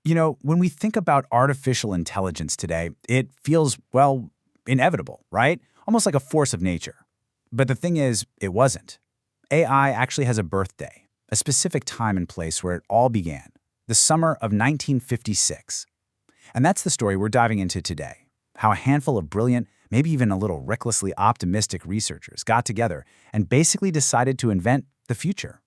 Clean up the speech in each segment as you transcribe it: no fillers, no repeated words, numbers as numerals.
When we think about artificial intelligence today, it feels, well, inevitable, right? Almost like a force of nature. But the thing is, it wasn't. AI actually has a birthday, a specific time and place where it all began, the summer of 1956. And that's the story we're diving into today, how a handful of brilliant, maybe even a little recklessly optimistic researchers got together and basically decided to invent the future.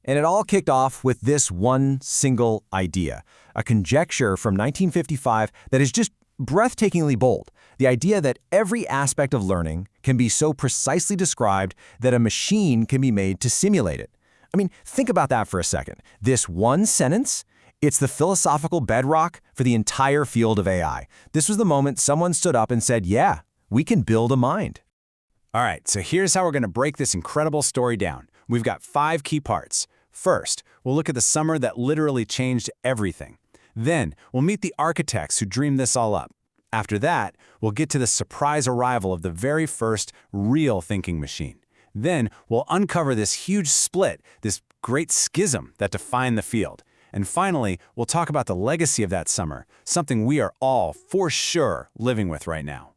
And it all kicked off with this one single idea, a conjecture from 1955 that is just breathtakingly bold. The idea that every aspect of learning can be so precisely described that a machine can be made to simulate it. I mean, think about that for a second. This one sentence, it's the philosophical bedrock for the entire field of AI. This was the moment someone stood up and said, yeah, we can build a mind. All right, so here's how we're going to break this incredible story down. We've got 5 key parts. First, we'll look at the summer that literally changed everything. Then, we'll meet the architects who dreamed this all up. After that, we'll get to the surprise arrival of the very first real thinking machine. Then, we'll uncover this huge split, this great schism that defined the field. And finally, we'll talk about the legacy of that summer, something we are all, for sure, living with right now.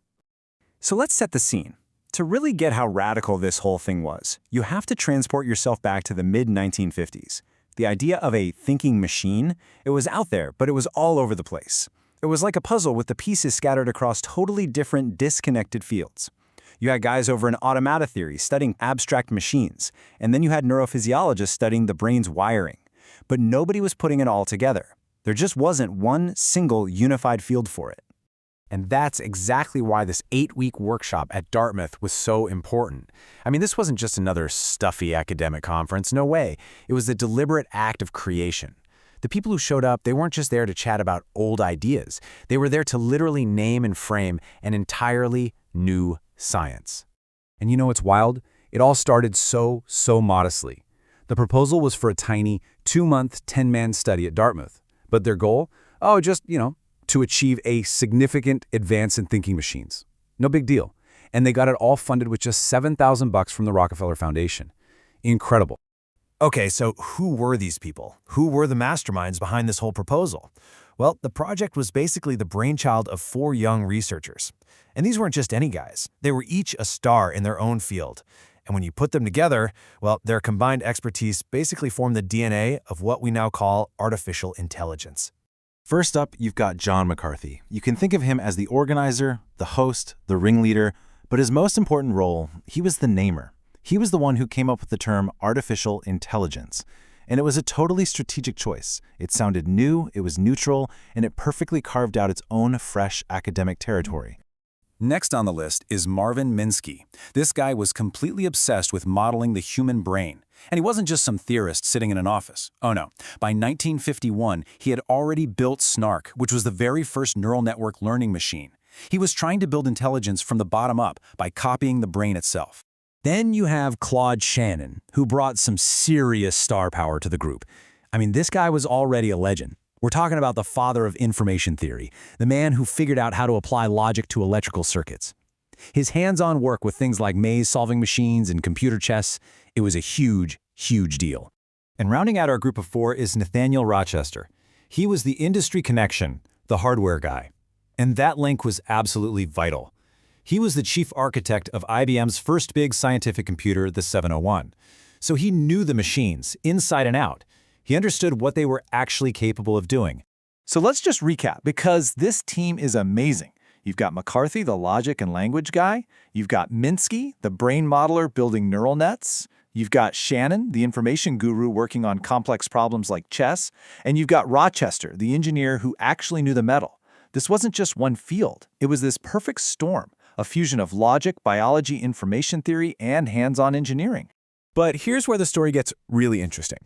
So let's set the scene. To really get how radical this whole thing was, you have to transport yourself back to the mid-1950s. The idea of a thinking machine, it was out there, but it was all over the place. It was like a puzzle with the pieces scattered across totally different, disconnected fields. You had guys over in automata theory studying abstract machines, and then you had neurophysiologists studying the brain's wiring. But nobody was putting it all together. There just wasn't one single unified field for it. And that's exactly why this 8-week workshop at Dartmouth was so important. I mean, this wasn't just another stuffy academic conference, no way. It was a deliberate act of creation. The people who showed up, they weren't just there to chat about old ideas. They were there to literally name and frame an entirely new science. And you know what's wild? It all started so modestly. The proposal was for a tiny 2-month, 10-man study at Dartmouth. But their goal? Oh, just, to achieve a significant advance in thinking machines. No big deal. And they got it all funded with just $7,000 from the Rockefeller Foundation. Incredible. Okay, so who were these people? Who were the masterminds behind this whole proposal? Well, the project was basically the brainchild of 4 young researchers. And these weren't just any guys. They were each a star in their own field. And when you put them together, well, their combined expertise basically formed the DNA of what we now call artificial intelligence. First up, you've got John McCarthy. You can think of him as the organizer, the host, the ringleader, but his most important role, he was the namer. He was the one who came up with the term artificial intelligence. And it was a totally strategic choice. It sounded new, it was neutral, and it perfectly carved out its own fresh academic territory. Next on the list is Marvin Minsky. This guy was completely obsessed with modeling the human brain. And he wasn't just some theorist sitting in an office. Oh no. By 1951, he had already built SNARK, which was the very first neural network learning machine. He was trying to build intelligence from the bottom up by copying the brain itself. Then you have Claude Shannon, who brought some serious star power to the group. I mean, this guy was already a legend. We're talking about the father of information theory, the man who figured out how to apply logic to electrical circuits. His hands-on work with things like maze-solving machines and computer chess, it was a huge deal. And rounding out our group of 4 is Nathaniel Rochester. He was the industry connection, the hardware guy. And that link was absolutely vital. He was the chief architect of IBM's first big scientific computer, the 701. So he knew the machines, inside and out. He understood what they were actually capable of doing. So let's just recap, because this team is amazing. You've got McCarthy, the logic and language guy. You've got Minsky, the brain modeler building neural nets. You've got Shannon, the information guru working on complex problems like chess. And you've got Rochester, the engineer who actually knew the metal. This wasn't just one field. It was this perfect storm, a fusion of logic, biology, information theory, and hands-on engineering. But here's where the story gets really interesting.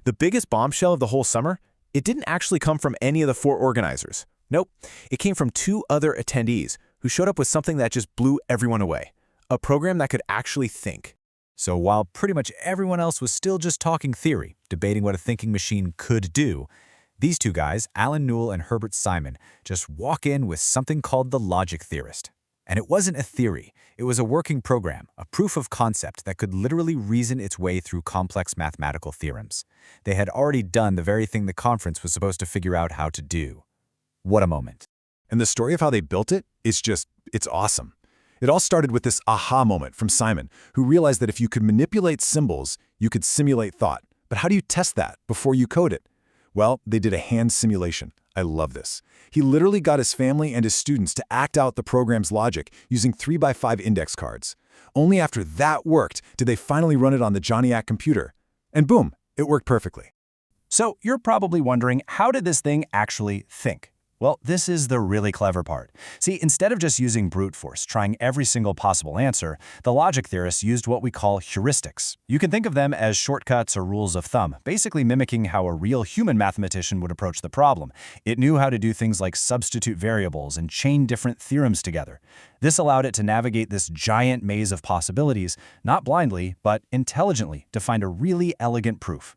The biggest bombshell of the whole summer, it didn't actually come from any of the 4 organizers. Nope, it came from 2 other attendees who showed up with something that just blew everyone away, a program that could actually think. So while pretty much everyone else was still just talking theory, debating what a thinking machine could do, these 2 guys, Alan Newell and Herbert Simon, just walk in with something called the logic theorist. And it wasn't a theory. It was a working program, a proof of concept that could literally reason its way through complex mathematical theorems. They had already done the very thing the conference was supposed to figure out how to do. What a moment. And the story of how they built it is it's awesome. It all started with this aha moment from Simon, who realized that if you could manipulate symbols, you could simulate thought. But how do you test that before you code it? Well, they did a hand simulation. I love this. He literally got his family and his students to act out the program's logic using 3x5 index cards. Only after that worked did they finally run it on the Johnny-Ack computer. And boom, it worked perfectly. So you're probably wondering, how did this thing actually think? Well, this is the really clever part. See, instead of just using brute force, trying every single possible answer, the logic theorists used what we call heuristics. You can think of them as shortcuts or rules of thumb, basically mimicking how a real human mathematician would approach the problem. It knew how to do things like substitute variables and chain different theorems together. This allowed it to navigate this giant maze of possibilities, not blindly, but intelligently, to find a really elegant proof.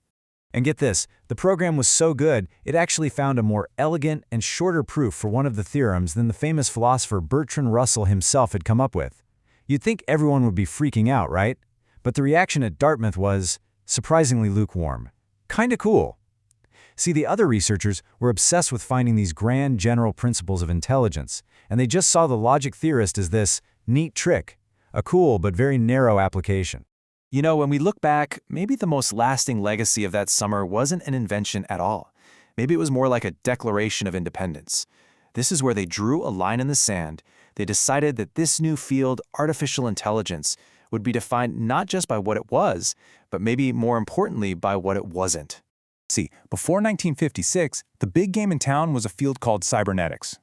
And get this, the program was so good, it actually found a more elegant and shorter proof for one of the theorems than the famous philosopher Bertrand Russell himself had come up with. You'd think everyone would be freaking out, right? But the reaction at Dartmouth was surprisingly lukewarm. Kinda cool. See, the other researchers were obsessed with finding these grand general principles of intelligence, and they just saw the logic theorist as this neat trick, a cool but very narrow application. You know, when we look back, maybe the most lasting legacy of that summer wasn't an invention at all. Maybe it was more like a declaration of independence. This is where they drew a line in the sand. They decided that this new field, artificial intelligence, would be defined not just by what it was, but maybe more importantly by what it wasn't. See, before 1956, the big game in town was a field called cybernetics.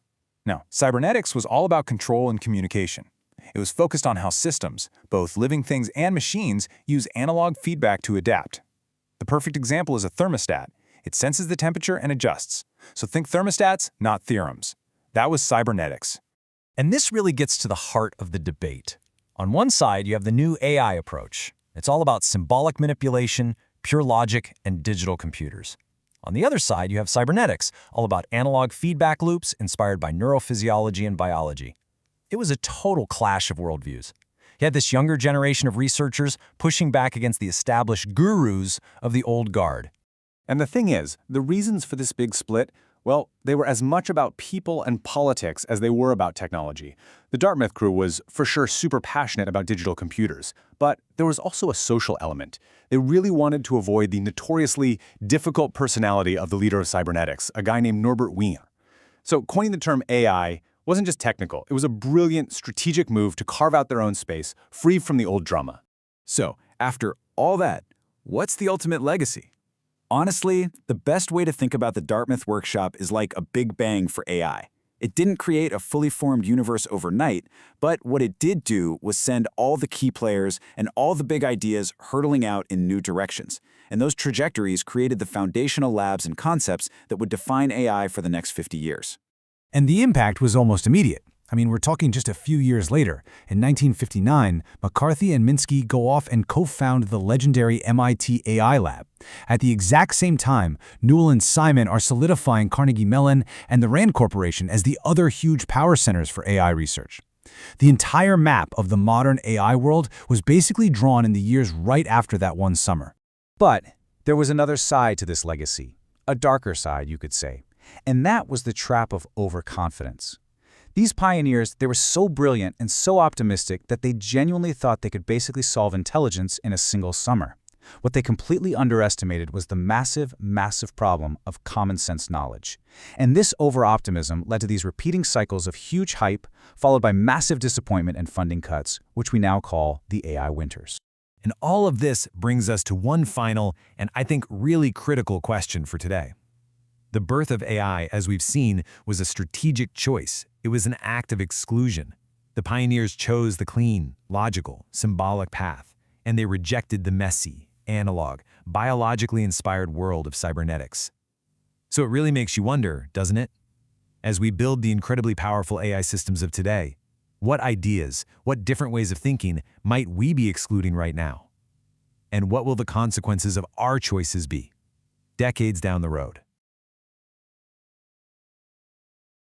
Now, cybernetics was all about control and communication. It was focused on how systems, both living things and machines, use analog feedback to adapt. The perfect example is a thermostat. It senses the temperature and adjusts. So think thermostats, not theorems. That was cybernetics. And this really gets to the heart of the debate. On one side, you have the new AI approach. It's all about symbolic manipulation, pure logic, and digital computers. On the other side, you have cybernetics, all about analog feedback loops inspired by neurophysiology and biology. It was a total clash of worldviews. You had this younger generation of researchers pushing back against the established gurus of the old guard. And the thing is, the reasons for this big split, well, they were as much about people and politics as they were about technology. The Dartmouth crew was, for sure, super passionate about digital computers, but there was also a social element. They really wanted to avoid the notoriously difficult personality of the leader of cybernetics, a guy named Norbert Wiener. So coining the term AI wasn't just technical, it was a brilliant, strategic move to carve out their own space, free from the old drama. So, after all that, what's the ultimate legacy? Honestly, the best way to think about the Dartmouth Workshop is like a big bang for AI. It didn't create a fully formed universe overnight, but what it did do was send all the key players and all the big ideas hurtling out in new directions. And those trajectories created the foundational labs and concepts that would define AI for the next 50 years. And the impact was almost immediate. I mean, we're talking just a few years later. In 1959, McCarthy and Minsky go off and co-found the legendary MIT AI Lab. At the exact same time, Newell and Simon are solidifying Carnegie Mellon and the Rand Corporation as the other huge power centers for AI research. The entire map of the modern AI world was basically drawn in the years right after that one summer. But there was another side to this legacy, a darker side, you could say. And that was the trap of overconfidence. These pioneers, they were so brilliant and so optimistic that they genuinely thought they could basically solve intelligence in a single summer. What they completely underestimated was the massive, massive problem of common sense knowledge. And this over-optimism led to these repeating cycles of huge hype, followed by massive disappointment and funding cuts, which we now call the AI winters. And all of this brings us to one final and I think really critical question for today. The birth of AI, as we've seen, was a strategic choice. It was an act of exclusion. The pioneers chose the clean, logical, symbolic path, and they rejected the messy, analog, biologically inspired world of cybernetics. So it really makes you wonder, doesn't it? As we build the incredibly powerful AI systems of today, what ideas, what different ways of thinking might we be excluding right now? And what will the consequences of our choices be, decades down the road?